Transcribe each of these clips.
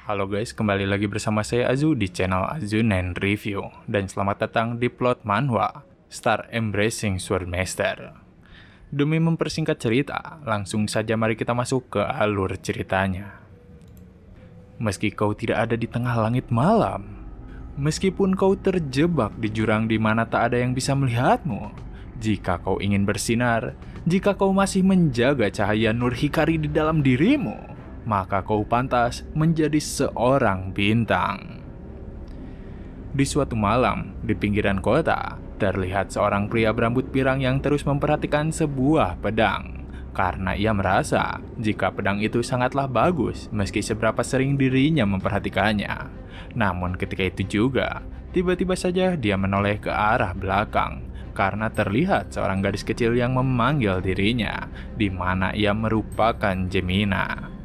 Halo guys, kembali lagi bersama saya Azu di channel Azunen Review. Dan selamat datang di plot manhwa Star Embracing Swordmaster. Demi mempersingkat cerita, langsung saja mari kita masuk ke alur ceritanya. Meski kau tidak ada di tengah langit malam, meskipun kau terjebak di jurang di mana tak ada yang bisa melihatmu, jika kau ingin bersinar, jika kau masih menjaga cahaya nur hikari di dalam dirimu, maka kau pantas menjadi seorang bintang. Di suatu malam, di pinggiran kota, terlihat seorang pria berambut pirang yang terus memperhatikan sebuah pedang. Karena ia merasa jika pedang itu sangatlah bagus meski seberapa sering dirinya memperhatikannya. Namun ketika itu juga, tiba-tiba saja dia menoleh ke arah belakang karena terlihat seorang gadis kecil yang memanggil dirinya, di mana ia merupakan Gemina.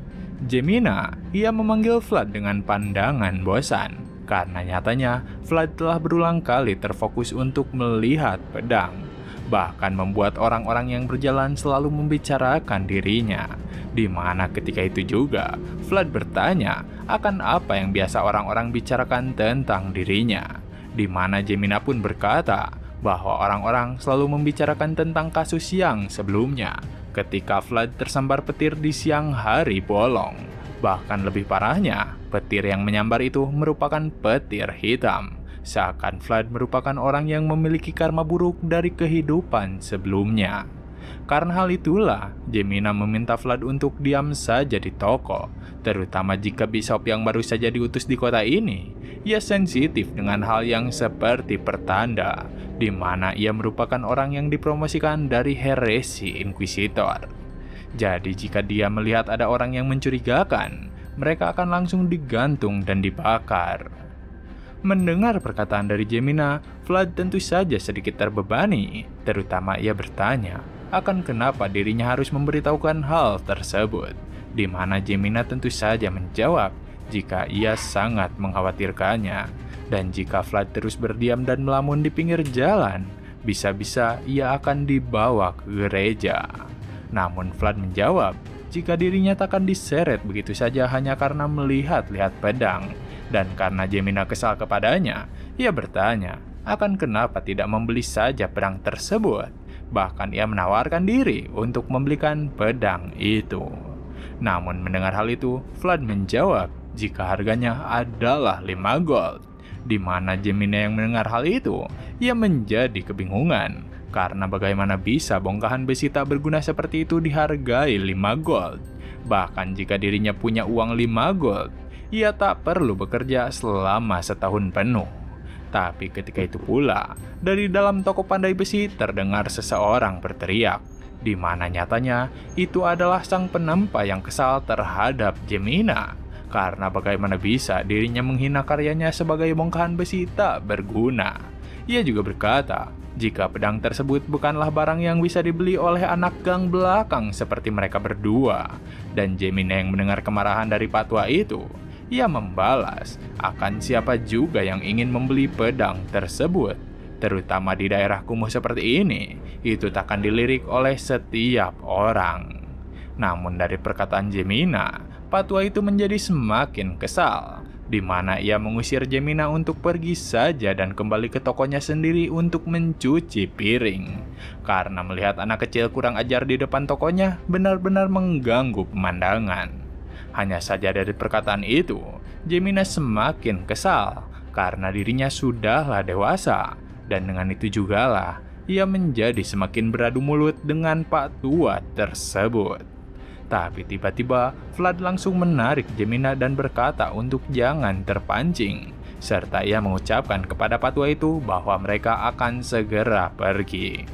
Gemina, ia memanggil Vlad dengan pandangan bosan, karena nyatanya Vlad telah berulang kali terfokus untuk melihat pedang, bahkan membuat orang-orang yang berjalan selalu membicarakan dirinya, di mana ketika itu juga Vlad bertanya akan apa yang biasa orang-orang bicarakan tentang dirinya, di mana Gemina pun berkata bahwa orang-orang selalu membicarakan tentang kasus yang sebelumnya, ketika Vlad tersambar petir di siang hari bolong. Bahkan lebih parahnya, petir yang menyambar itu merupakan petir hitam. Seakan Vlad merupakan orang yang memiliki karma buruk dari kehidupan sebelumnya. Karena hal itulah, Gemina meminta Vlad untuk diam saja di toko, terutama jika bishop yang baru saja diutus di kota ini. Ia sensitif dengan hal yang seperti pertanda, di mana ia merupakan orang yang dipromosikan dari heresi Inquisitor. Jadi jika dia melihat ada orang yang mencurigakan, mereka akan langsung digantung dan dibakar. Mendengar perkataan dari Gemina, Vlad tentu saja sedikit terbebani, terutama ia bertanya akan kenapa dirinya harus memberitahukan hal tersebut, di mana Gemina tentu saja menjawab jika ia sangat mengkhawatirkannya, dan jika Vlad terus berdiam dan melamun di pinggir jalan, bisa-bisa ia akan dibawa ke gereja. Namun Vlad menjawab jika dirinya takkan diseret begitu saja hanya karena melihat-lihat pedang, dan karena Gemina kesal kepadanya, ia bertanya akan kenapa tidak membeli saja pedang tersebut. Bahkan ia menawarkan diri untuk membelikan pedang itu. Namun mendengar hal itu, Vlad menjawab jika harganya adalah 5 gold. Di mana Gemina yang mendengar hal itu, ia menjadi kebingungan. Karena bagaimana bisa bongkahan besi tak berguna seperti itu dihargai 5 gold. Bahkan jika dirinya punya uang 5 gold, ia tak perlu bekerja selama setahun penuh. Tapi ketika itu pula, dari dalam toko pandai besi terdengar seseorang berteriak, di mana nyatanya itu adalah sang penempa yang kesal terhadap Gemina. Karena bagaimana bisa dirinya menghina karyanya sebagai bongkahan besi tak berguna. Ia juga berkata, jika pedang tersebut bukanlah barang yang bisa dibeli oleh anak gang belakang seperti mereka berdua. Dan Gemina yang mendengar kemarahan dari patwa itu, ia membalas akan siapa juga yang ingin membeli pedang tersebut. Terutama di daerah kumuh seperti ini, itu takkan dilirik oleh setiap orang. Namun dari perkataan Gemina, patwa itu menjadi semakin kesal, di mana ia mengusir Gemina untuk pergi saja dan kembali ke tokonya sendiri untuk mencuci piring. Karena melihat anak kecil kurang ajar di depan tokonya benar-benar mengganggu pemandangan. Hanya saja dari perkataan itu, Gemina semakin kesal karena dirinya sudahlah dewasa, dan dengan itu jugalah ia menjadi semakin beradu mulut dengan Pak Tua tersebut. Tapi tiba-tiba Vlad langsung menarik Gemina dan berkata untuk jangan terpancing, serta ia mengucapkan kepada patwa itu bahwa mereka akan segera pergi.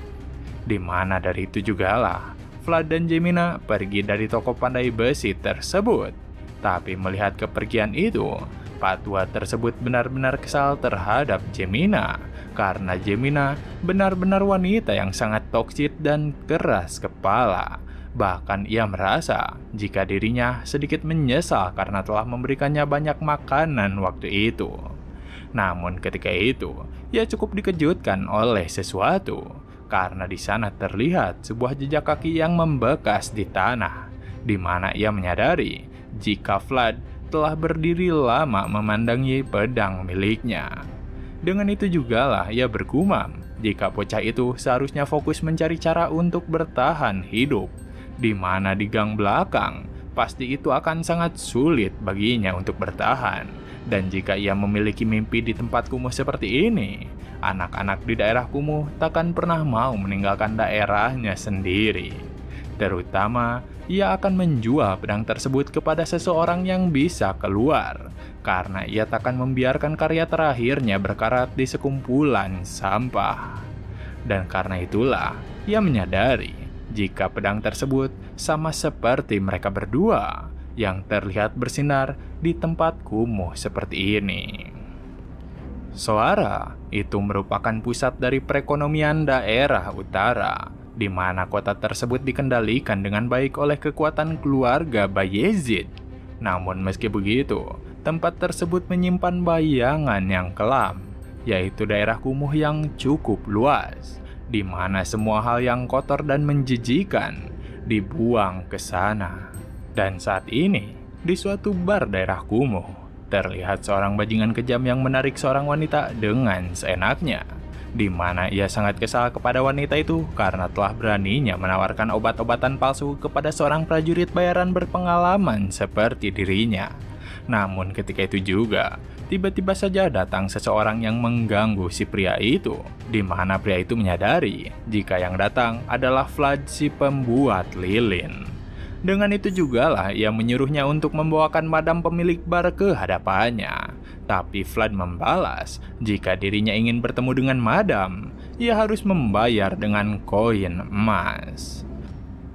Di mana dari itu jugalah Vlad dan Gemina pergi dari toko pandai besi tersebut. Tapi melihat kepergian itu, patwa tersebut benar-benar kesal terhadap Gemina, karena Gemina benar-benar wanita yang sangat toksik dan keras kepala. Bahkan ia merasa jika dirinya sedikit menyesal karena telah memberikannya banyak makanan waktu itu. Namun ketika itu, ia cukup dikejutkan oleh sesuatu, karena di sana terlihat sebuah jejak kaki yang membekas di tanah, di mana ia menyadari jika Vlad telah berdiri lama memandangi pedang miliknya. Dengan itu jugalah ia bergumam jika bocah itu seharusnya fokus mencari cara untuk bertahan hidup, di mana di gang belakang pasti itu akan sangat sulit baginya untuk bertahan. Dan jika ia memiliki mimpi di tempat kumuh seperti ini, anak-anak di daerah kumuh takkan pernah mau meninggalkan daerahnya sendiri. Terutama, ia akan menjual pedang tersebut kepada seseorang yang bisa keluar, karena ia takkan membiarkan karya terakhirnya berkarat di sekumpulan sampah. Dan karena itulah, ia menyadari jika pedang tersebut sama seperti mereka berdua yang terlihat bersinar di tempat kumuh seperti ini. Soara itu merupakan pusat dari perekonomian daerah utara, di mana kota tersebut dikendalikan dengan baik oleh kekuatan keluarga Bayezid. Namun meski begitu, tempat tersebut menyimpan bayangan yang kelam, yaitu daerah kumuh yang cukup luas, di mana semua hal yang kotor dan menjijikan dibuang ke sana. Dan saat ini, di suatu bar daerah kumuh, terlihat seorang bajingan kejam yang menarik seorang wanita dengan seenaknya, di mana ia sangat kesal kepada wanita itu karena telah beraninya menawarkan obat-obatan palsu kepada seorang prajurit bayaran berpengalaman seperti dirinya. Namun ketika itu juga, tiba-tiba saja datang seseorang yang mengganggu si pria itu, di mana pria itu menyadari jika yang datang adalah Vlad, si pembuat lilin. Dengan itu jugalah ia menyuruhnya untuk membawakan madam pemilik bar ke hadapannya. Tapi Vlad membalas jika dirinya ingin bertemu dengan madam, ia harus membayar dengan koin emas.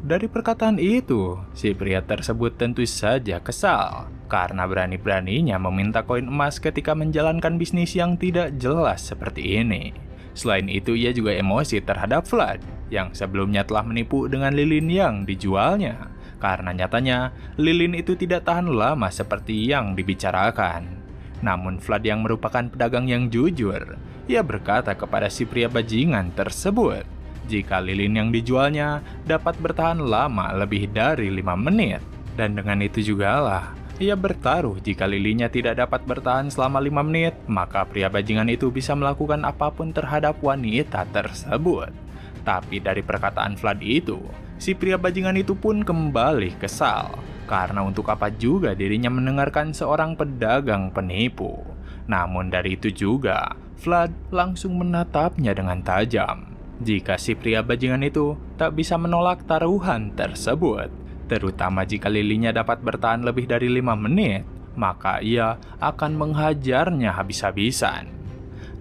Dari perkataan itu, si pria tersebut tentu saja kesal karena berani-beraninya meminta koin emas ketika menjalankan bisnis yang tidak jelas seperti ini. Selain itu, ia juga emosi terhadap Vlad yang sebelumnya telah menipu dengan lilin yang dijualnya, karena nyatanya lilin itu tidak tahan lama seperti yang dibicarakan. Namun Vlad yang merupakan pedagang yang jujur, ia berkata kepada si pria bajingan tersebut jika lilin yang dijualnya dapat bertahan lama lebih dari 5 menit. Dan dengan itu jugalah ia bertaruh jika lilinnya tidak dapat bertahan selama 5 menit, maka pria bajingan itu bisa melakukan apapun terhadap wanita tersebut. Tapi dari perkataan Vlad itu, si pria bajingan itu pun kembali kesal, karena untuk apa juga dirinya mendengarkan seorang pedagang penipu. Namun dari itu juga, Vlad langsung menatapnya dengan tajam. Jika si pria bajingan itu tak bisa menolak taruhan tersebut, terutama jika lilinnya dapat bertahan lebih dari 5 menit, maka ia akan menghajarnya habis-habisan.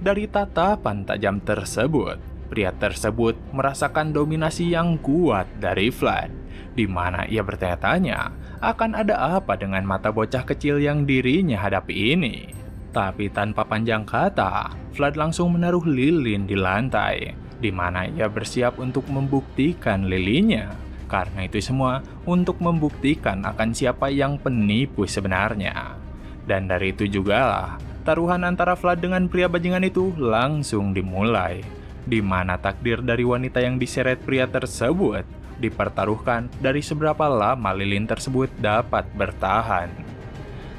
Dari tatapan tajam tersebut, pria tersebut merasakan dominasi yang kuat dari Vlad, di mana ia bertanya-tanya akan ada apa dengan mata bocah kecil yang dirinya hadapi ini. Tapi tanpa panjang kata, Vlad langsung menaruh lilin di lantai, di mana ia bersiap untuk membuktikan lilinnya. Karena itu semua untuk membuktikan akan siapa yang penipu sebenarnya. Dan dari itu jugalah taruhan antara Vlad dengan pria bajingan itu langsung dimulai, di mana takdir dari wanita yang diseret pria tersebut dipertaruhkan dari seberapa lama lilin tersebut dapat bertahan.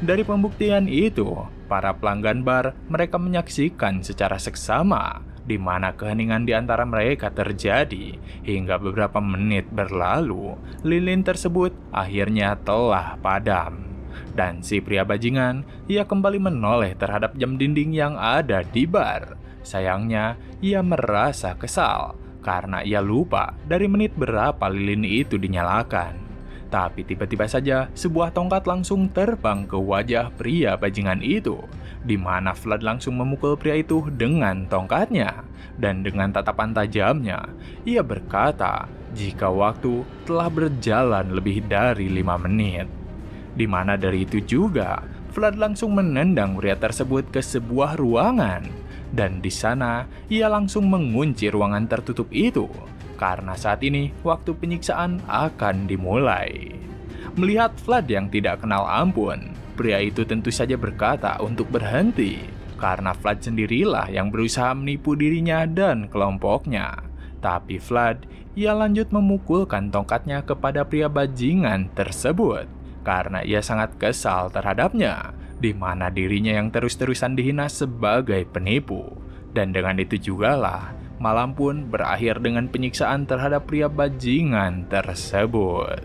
Dari pembuktian itu, para pelanggan bar mereka menyaksikan secara seksama di mana keheningan di antara mereka terjadi hingga beberapa menit berlalu, lilin tersebut akhirnya telah padam. Dan si pria bajingan, ia kembali menoleh terhadap jam dinding yang ada di bar. Sayangnya, ia merasa kesal karena ia lupa dari menit berapa lilin itu dinyalakan. Tapi tiba-tiba saja sebuah tongkat langsung terbang ke wajah pria bajingan itu, di mana Vlad langsung memukul pria itu dengan tongkatnya. Dan dengan tatapan tajamnya, ia berkata jika waktu telah berjalan lebih dari 5 menit. Di mana dari itu juga, Vlad langsung menendang pria tersebut ke sebuah ruangan. Dan di sana, ia langsung mengunci ruangan tertutup itu, karena saat ini waktu penyiksaan akan dimulai. Melihat Vlad yang tidak kenal ampun, pria itu tentu saja berkata untuk berhenti, karena Vlad sendirilah yang berusaha menipu dirinya dan kelompoknya. Tapi Vlad, ia lanjut memukulkan tongkatnya kepada pria bajingan tersebut, karena ia sangat kesal terhadapnya, di mana dirinya yang terus-terusan dihina sebagai penipu. Dan dengan itu jugalah, malam pun berakhir dengan penyiksaan terhadap pria bajingan tersebut.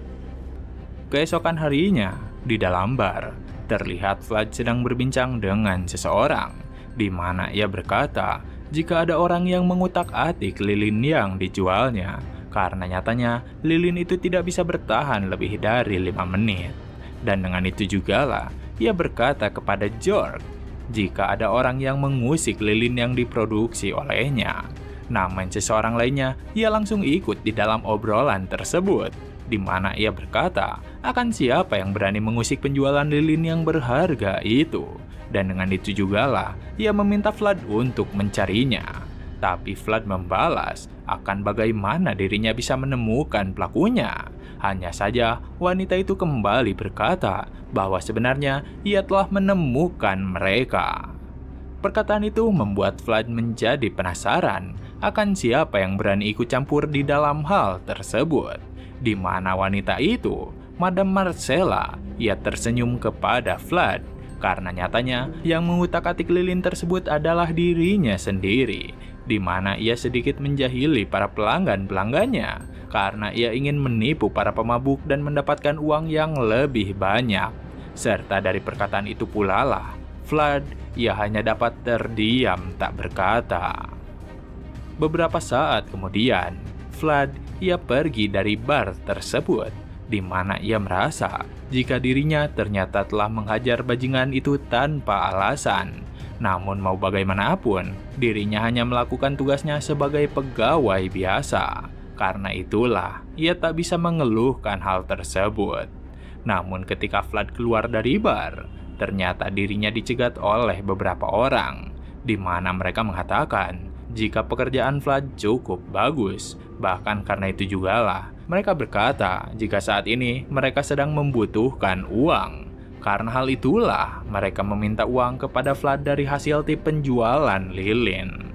Keesokan harinya, di dalam bar, terlihat Vlad sedang berbincang dengan seseorang, di mana ia berkata jika ada orang yang mengutak-atik lilin yang dijualnya, karena nyatanya lilin itu tidak bisa bertahan lebih dari 5 menit. Dan dengan itu jugalah, ia berkata kepada George jika ada orang yang mengusik lilin yang diproduksi olehnya. Namun seseorang lainnya, ia langsung ikut di dalam obrolan tersebut, di mana ia berkata akan siapa yang berani mengusik penjualan lilin yang berharga itu. Dan dengan itu jugalah, ia meminta Vlad untuk mencarinya. Tapi Vlad membalas akan bagaimana dirinya bisa menemukan pelakunya. Hanya saja wanita itu kembali berkata bahwa sebenarnya ia telah menemukan mereka. Perkataan itu membuat Vlad menjadi penasaran akan siapa yang berani ikut campur di dalam hal tersebut. Di mana wanita itu, Madam Marcella, ia tersenyum kepada Vlad karena nyatanya yang mengutak-atik lilin tersebut adalah dirinya sendiri, di mana ia sedikit menjahili para pelanggan-pelanggannya karena ia ingin menipu para pemabuk dan mendapatkan uang yang lebih banyak. Serta dari perkataan itu pula lah, Vlad ia hanya dapat terdiam tak berkata. Beberapa saat kemudian, Vlad ia pergi dari bar tersebut, di mana ia merasa jika dirinya ternyata telah menghajar bajingan itu tanpa alasan. Namun mau bagaimanapun, dirinya hanya melakukan tugasnya sebagai pegawai biasa. Karena itulah, ia tak bisa mengeluhkan hal tersebut. Namun ketika Vlad keluar dari bar, ternyata dirinya dicegat oleh beberapa orang, di mana mereka mengatakan jika pekerjaan Vlad cukup bagus. Bahkan karena itu jugalah, mereka berkata jika saat ini mereka sedang membutuhkan uang. Karena hal itulah, mereka meminta uang kepada Vlad dari hasil tip penjualan lilin.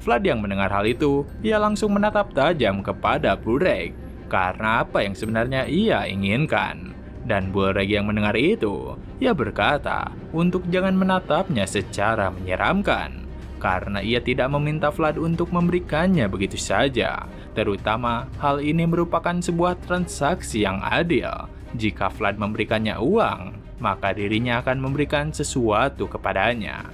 Vlad yang mendengar hal itu, ia langsung menatap tajam kepada Burreg, karena apa yang sebenarnya ia inginkan. Dan Burreg yang mendengar itu, ia berkata untuk jangan menatapnya secara menyeramkan, karena ia tidak meminta Vlad untuk memberikannya begitu saja. Terutama hal ini merupakan sebuah transaksi yang adil. Jika Vlad memberikannya uang, maka dirinya akan memberikan sesuatu kepadanya.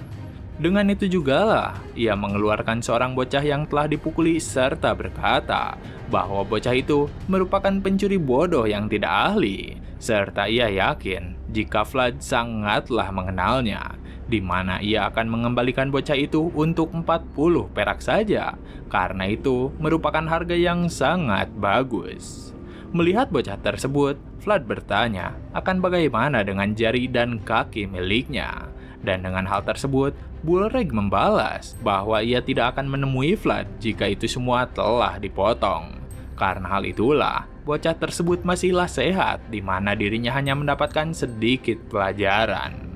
Dengan itu jugalah, ia mengeluarkan seorang bocah yang telah dipukuli serta berkata bahwa bocah itu merupakan pencuri bodoh yang tidak ahli. Serta ia yakin jika Vlad sangatlah mengenalnya, di mana ia akan mengembalikan bocah itu untuk 40 perak saja, karena itu merupakan harga yang sangat bagus. Melihat bocah tersebut, Vlad bertanya akan bagaimana dengan jari dan kaki miliknya. Dan dengan hal tersebut, Burreg membalas bahwa ia tidak akan menemui Vlad jika itu semua telah dipotong. Karena hal itulah, bocah tersebut masihlah sehat, di mana dirinya hanya mendapatkan sedikit pelajaran.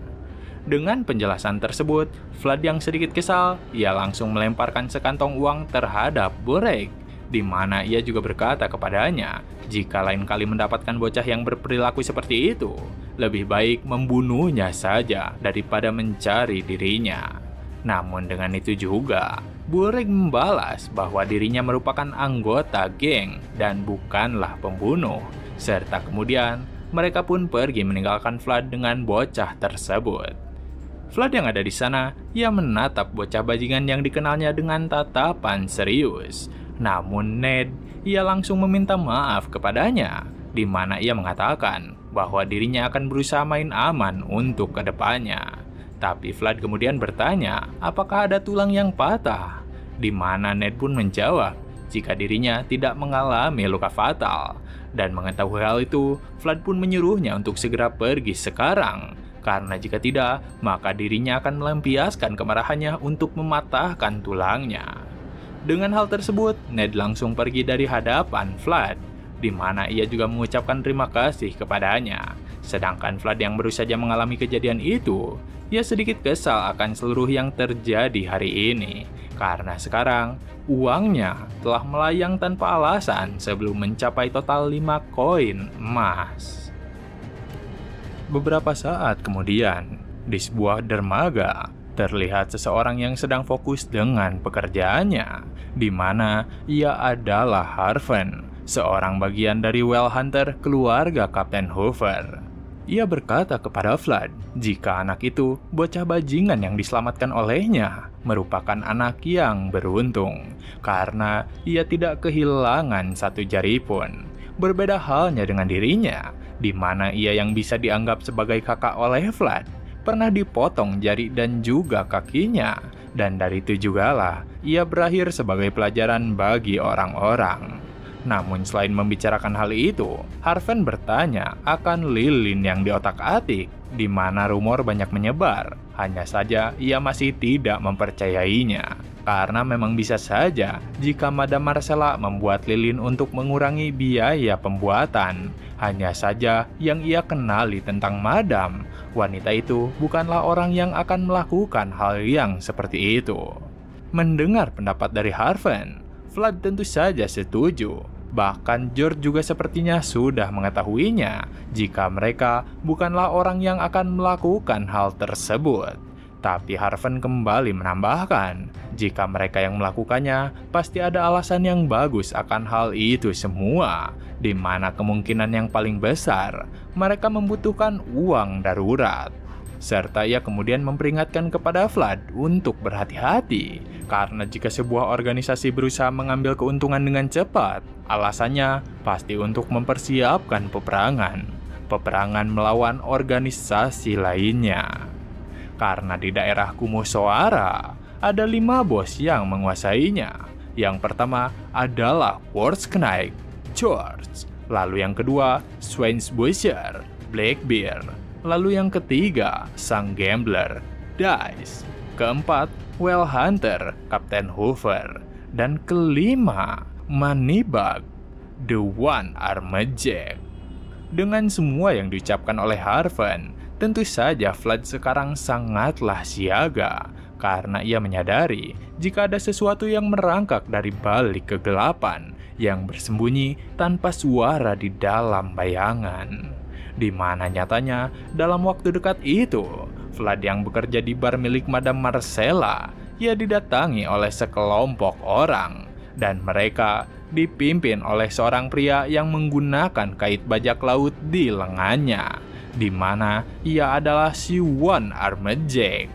Dengan penjelasan tersebut, Vlad yang sedikit kesal, ia langsung melemparkan sekantong uang terhadap Burreg, di mana ia juga berkata kepadanya, jika lain kali mendapatkan bocah yang berperilaku seperti itu, lebih baik membunuhnya saja daripada mencari dirinya. Namun dengan itu juga, Burreg membalas bahwa dirinya merupakan anggota geng dan bukanlah pembunuh. Serta kemudian, mereka pun pergi meninggalkan Vlad dengan bocah tersebut. Vlad yang ada di sana, ia menatap bocah bajingan yang dikenalnya dengan tatapan serius. Namun Ned, ia langsung meminta maaf kepadanya, di mana ia mengatakan bahwa dirinya akan berusaha main aman untuk kedepannya. Tapi Vlad kemudian bertanya, apakah ada tulang yang patah? Di mana Ned pun menjawab, jika dirinya tidak mengalami luka fatal. Dan mengetahui hal itu, Vlad pun menyuruhnya untuk segera pergi sekarang. Karena jika tidak, maka dirinya akan melampiaskan kemarahannya untuk mematahkan tulangnya. Dengan hal tersebut, Ned langsung pergi dari hadapan Vlad, di mana ia juga mengucapkan terima kasih kepadanya. Sedangkan Vlad yang baru saja mengalami kejadian itu, ia sedikit kesal akan seluruh yang terjadi hari ini. Karena sekarang, uangnya telah melayang tanpa alasan sebelum mencapai total 5 koin emas. Beberapa saat kemudian, di sebuah dermaga, terlihat seseorang yang sedang fokus dengan pekerjaannya, di mana ia adalah Harven, seorang bagian dari Well Hunter keluarga Kapten Hoover. Ia berkata kepada Flood jika anak itu, bocah bajingan yang diselamatkan olehnya, merupakan anak yang beruntung, karena ia tidak kehilangan satu jari pun. Berbeda halnya dengan dirinya, di mana ia yang bisa dianggap sebagai kakak oleh Flood, pernah dipotong jari dan juga kakinya, dan dari itu jugalah ia berakhir sebagai pelajaran bagi orang-orang. Namun selain membicarakan hal itu, Harven bertanya akan lilin yang diotak-atik, di mana rumor banyak menyebar. Hanya saja ia masih tidak mempercayainya, karena memang bisa saja jika Madam Marcella membuat lilin untuk mengurangi biaya pembuatan. Hanya saja yang ia kenali tentang Madam, wanita itu bukanlah orang yang akan melakukan hal yang seperti itu. Mendengar pendapat dari Harven, Flood tentu saja setuju. Bahkan George juga sepertinya sudah mengetahuinya jika mereka bukanlah orang yang akan melakukan hal tersebut. Tapi Harven kembali menambahkan, jika mereka yang melakukannya, pasti ada alasan yang bagus akan hal itu semua, di mana kemungkinan yang paling besar, mereka membutuhkan uang darurat. Serta ia kemudian memperingatkan kepada Flood untuk berhati-hati, karena jika sebuah organisasi berusaha mengambil keuntungan dengan cepat, alasannya pasti untuk mempersiapkan peperangan. Peperangan melawan organisasi lainnya. Karena di daerah Kumosoara, ada 5 bos yang menguasainya. Yang pertama adalah Worsknight, George. Lalu yang kedua, Swainsbusher, Blackbeard. Lalu yang ketiga, sang gambler, Dice. Keempat, Well Hunter, Kapten Hoover. Dan kelima, Moneybag, The One Armed Jack. Dengan semua yang diucapkan oleh Harven, tentu saja Flood sekarang sangatlah siaga, karena ia menyadari jika ada sesuatu yang merangkak dari balik kegelapan yang bersembunyi tanpa suara di dalam bayangan. Di mana nyatanya dalam waktu dekat itu, Flood yang bekerja di bar milik Madam Marcella, ia didatangi oleh sekelompok orang, dan mereka dipimpin oleh seorang pria yang menggunakan kait bajak laut di lengannya, di mana ia adalah si One Armed Jack.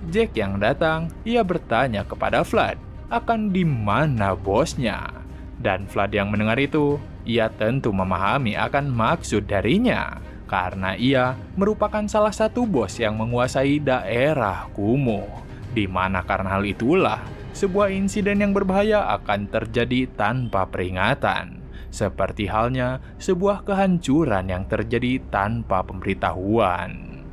Jack yang datang, ia bertanya kepada Flood akan di mana bosnya. Dan Flood yang mendengar itu, ia tentu memahami akan maksud darinya, karena ia merupakan salah satu bos yang menguasai daerah Kumo, di mana karena hal itulah sebuah insiden yang berbahaya akan terjadi tanpa peringatan, seperti halnya sebuah kehancuran yang terjadi tanpa pemberitahuan.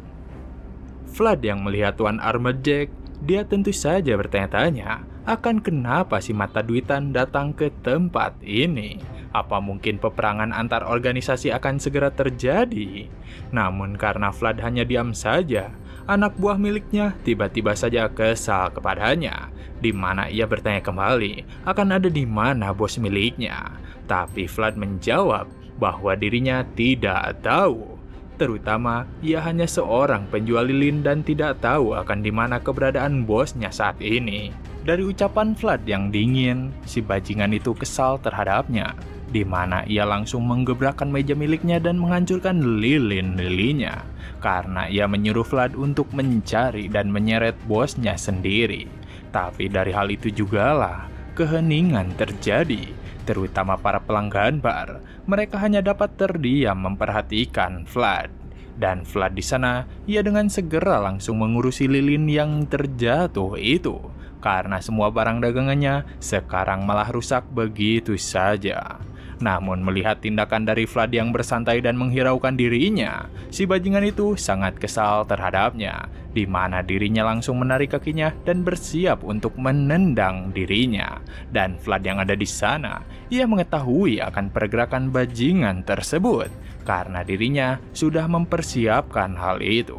Flood yang melihat Tuan Armed Jack, dia tentu saja bertanya-tanya akan kenapa si mata duitan datang ke tempat ini. Apa mungkin peperangan antar organisasi akan segera terjadi? Namun karena Flood hanya diam saja, anak buah miliknya tiba-tiba saja kesal kepadanya, di mana ia bertanya kembali akan ada di mana bos miliknya. Tapi Flood menjawab bahwa dirinya tidak tahu. Terutama ia hanya seorang penjual lilin dan tidak tahu akan di mana keberadaan bosnya saat ini. Dari ucapan Flood yang dingin, si bajingan itu kesal terhadapnya, di mana ia langsung menggebrakkan meja miliknya dan menghancurkan lilin-lilinnya, karena ia menyuruh Flood untuk mencari dan menyeret bosnya sendiri. Tapi dari hal itu jugalah keheningan terjadi, terutama para pelanggan bar. Mereka hanya dapat terdiam memperhatikan Flood. Dan Flood di sana, ia dengan segera langsung mengurusi lilin yang terjatuh itu, karena semua barang dagangannya sekarang malah rusak begitu saja. Namun melihat tindakan dari Flood yang bersantai dan menghiraukan dirinya, si bajingan itu sangat kesal terhadapnya, di mana dirinya langsung menarik kakinya dan bersiap untuk menendang dirinya. Dan Flood yang ada di sana, ia mengetahui akan pergerakan bajingan tersebut, karena dirinya sudah mempersiapkan hal itu.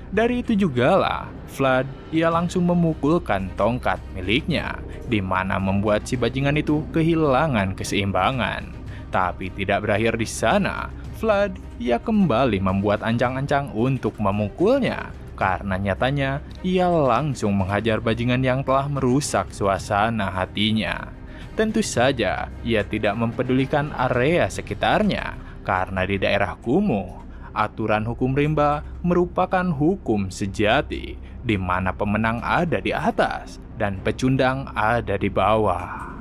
Dari itu jugalah, Flood ia langsung memukulkan tongkat miliknya, di mana membuat si bajingan itu kehilangan keseimbangan. Tapi tidak berakhir di sana, Flood ia kembali membuat ancang-ancang untuk memukulnya, karena nyatanya ia langsung menghajar bajingan yang telah merusak suasana hatinya. Tentu saja ia tidak mempedulikan area sekitarnya, karena di daerah kumuh, aturan hukum rimba merupakan hukum sejati, di mana pemenang ada di atas dan pecundang ada di bawah.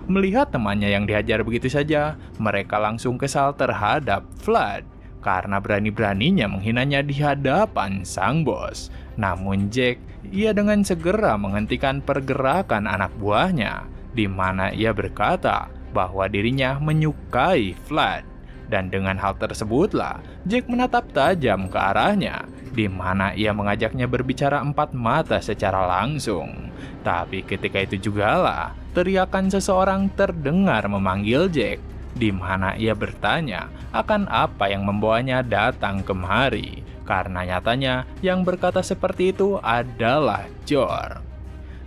Melihat temannya yang dihajar begitu saja, mereka langsung kesal terhadap Flood karena berani-beraninya menghinanya di hadapan sang bos. Namun Jack, ia dengan segera menghentikan pergerakan anak buahnya, di mana ia berkata bahwa dirinya menyukai Flood. Dan dengan hal tersebutlah, Jack menatap tajam ke arahnya, di mana ia mengajaknya berbicara empat mata secara langsung. Tapi ketika itu jugalah, teriakan seseorang terdengar memanggil Jack, di mana ia bertanya akan apa yang membawanya datang kemari, karena nyatanya yang berkata seperti itu adalah George.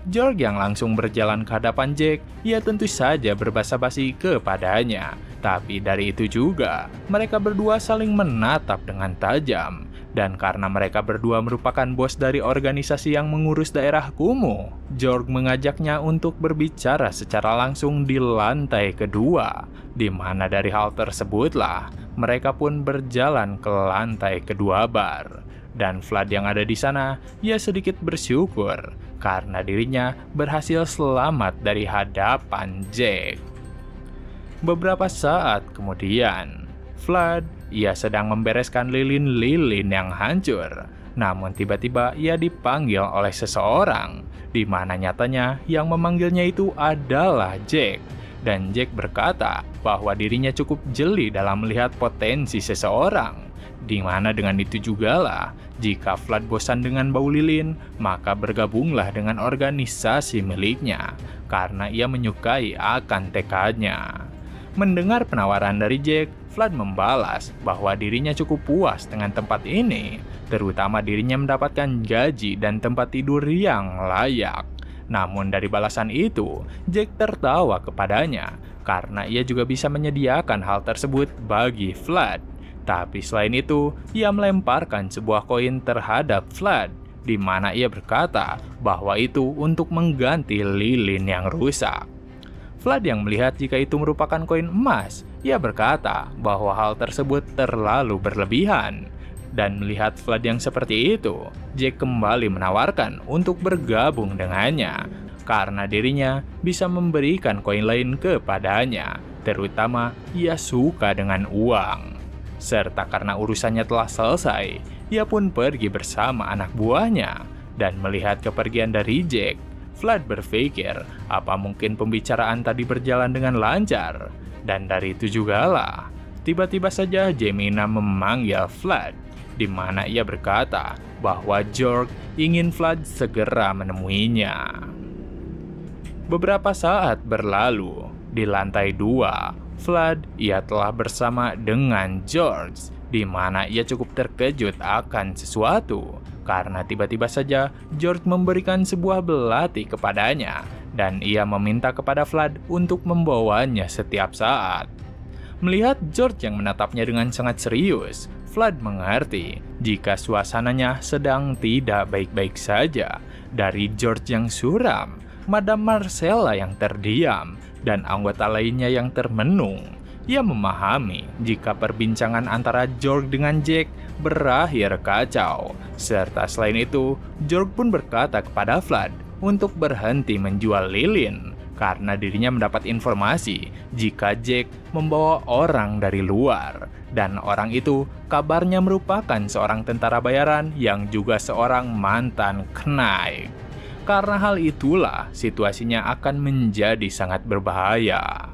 George yang langsung berjalan ke hadapan Jack, ia tentu saja berbasa-basi kepadanya. Tapi dari itu juga, mereka berdua saling menatap dengan tajam. Dan karena mereka berdua merupakan bos dari organisasi yang mengurus daerah kumuh, George mengajaknya untuk berbicara secara langsung di lantai kedua, di mana dari hal tersebutlah, mereka pun berjalan ke lantai kedua bar. Dan Flood yang ada di sana, ia sedikit bersyukur karena dirinya berhasil selamat dari hadapan Jack. Beberapa saat kemudian, Flood ia sedang membereskan lilin-lilin yang hancur. Namun tiba-tiba ia dipanggil oleh seseorang, di mana nyatanya yang memanggilnya itu adalah Jack. Dan Jack berkata bahwa dirinya cukup jeli dalam melihat potensi seseorang. Di mana dengan itu jugalah, jika Flood bosan dengan bau lilin, maka bergabunglah dengan organisasi miliknya, karena ia menyukai akan tekadnya. Mendengar penawaran dari Jack, Flood membalas bahwa dirinya cukup puas dengan tempat ini, terutama dirinya mendapatkan gaji dan tempat tidur yang layak. Namun dari balasan itu, Jack tertawa kepadanya, karena ia juga bisa menyediakan hal tersebut bagi Flood. Tapi selain itu, ia melemparkan sebuah koin terhadap Flood, di mana ia berkata bahwa itu untuk mengganti lilin yang rusak. Flood yang melihat jika itu merupakan koin emas, ia berkata bahwa hal tersebut terlalu berlebihan. Dan melihat Flood yang seperti itu, Jack kembali menawarkan untuk bergabung dengannya, karena dirinya bisa memberikan koin lain kepadanya, terutama ia suka dengan uang. Serta karena urusannya telah selesai, ia pun pergi bersama anak buahnya. Dan melihat kepergian dari Jack, Flood berpikir apa mungkin pembicaraan tadi berjalan dengan lancar. Dan dari itu jugalah, tiba-tiba saja Jemina memanggil Flood, di mana ia berkata bahwa George ingin Flood segera menemuinya. Beberapa saat berlalu, di lantai 2, Flood ia telah bersama dengan George, di mana ia cukup terkejut akan sesuatu, karena tiba-tiba saja George memberikan sebuah belati kepadanya, dan ia meminta kepada Flood untuk membawanya setiap saat. Melihat George yang menatapnya dengan sangat serius, Flood mengerti jika suasananya sedang tidak baik-baik saja. Dari George yang suram, Madam Marcella yang terdiam, dan anggota lainnya yang termenung, ia memahami jika perbincangan antara George dengan Jack berakhir kacau. Serta selain itu, George pun berkata kepada Flood untuk berhenti menjual lilin, karena dirinya mendapat informasi jika Jack membawa orang dari luar, dan orang itu kabarnya merupakan seorang tentara bayaran yang juga seorang mantan knight. Karena hal itulah situasinya akan menjadi sangat berbahaya.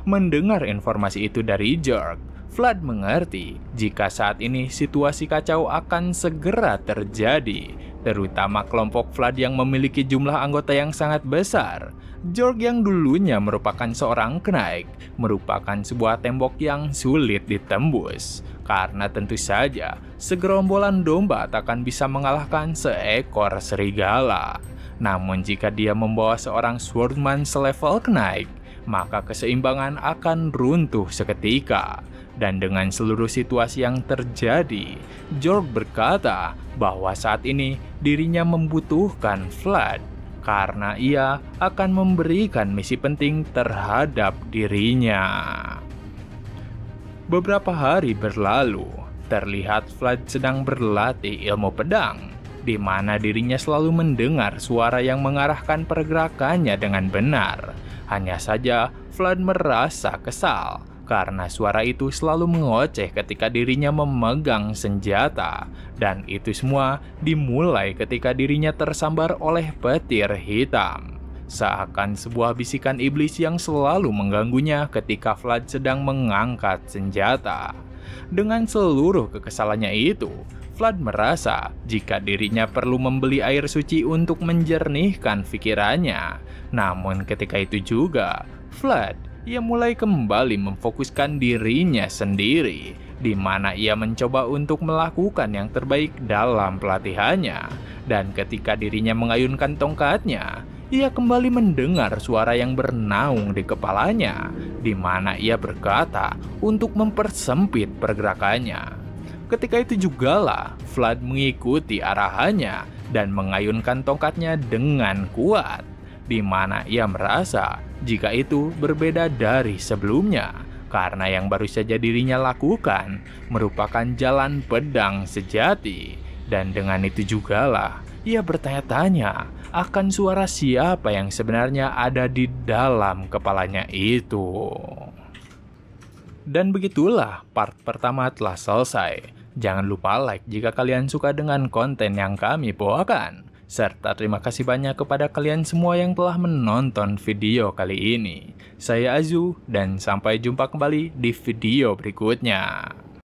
Mendengar informasi itu dari George, Flood mengerti jika saat ini situasi kacau akan segera terjadi, terutama kelompok Flood yang memiliki jumlah anggota yang sangat besar. George yang dulunya merupakan seorang knight, merupakan sebuah tembok yang sulit ditembus, karena tentu saja segerombolan domba takkan bisa mengalahkan seekor serigala. Namun jika dia membawa seorang swordsman selevel knight, maka keseimbangan akan runtuh seketika. Dan dengan seluruh situasi yang terjadi, Jorg berkata bahwa saat ini dirinya membutuhkan Vlad karena ia akan memberikan misi penting terhadap dirinya. Beberapa hari berlalu, terlihat Vlad sedang berlatih ilmu pedang, di mana dirinya selalu mendengar suara yang mengarahkan pergerakannya dengan benar. Hanya saja, Vlad merasa kesal karena suara itu selalu mengoceh ketika dirinya memegang senjata. Dan itu semua dimulai ketika dirinya tersambar oleh petir hitam. Seakan sebuah bisikan iblis yang selalu mengganggunya ketika Vlad sedang mengangkat senjata. Dengan seluruh kekesalannya itu, Vlad merasa jika dirinya perlu membeli air suci untuk menjernihkan pikirannya. Namun ketika itu juga, Vlad ia mulai kembali memfokuskan dirinya sendiri, di mana ia mencoba untuk melakukan yang terbaik dalam pelatihannya. Dan ketika dirinya mengayunkan tongkatnya, ia kembali mendengar suara yang bernaung di kepalanya, di mana ia berkata untuk mempersempit pergerakannya. Ketika itu jugalah Vlad mengikuti arahannya dan mengayunkan tongkatnya dengan kuat, di mana ia merasa jika itu berbeda dari sebelumnya, karena yang baru saja dirinya lakukan merupakan jalan pedang sejati. Dan dengan itu jugalah ia bertanya-tanya akan suara siapa yang sebenarnya ada di dalam kepalanya itu. Dan begitulah part pertama telah selesai. Jangan lupa like jika kalian suka dengan konten yang kami bawakan. Serta terima kasih banyak kepada kalian semua yang telah menonton video kali ini. Saya Azu dan sampai jumpa kembali di video berikutnya.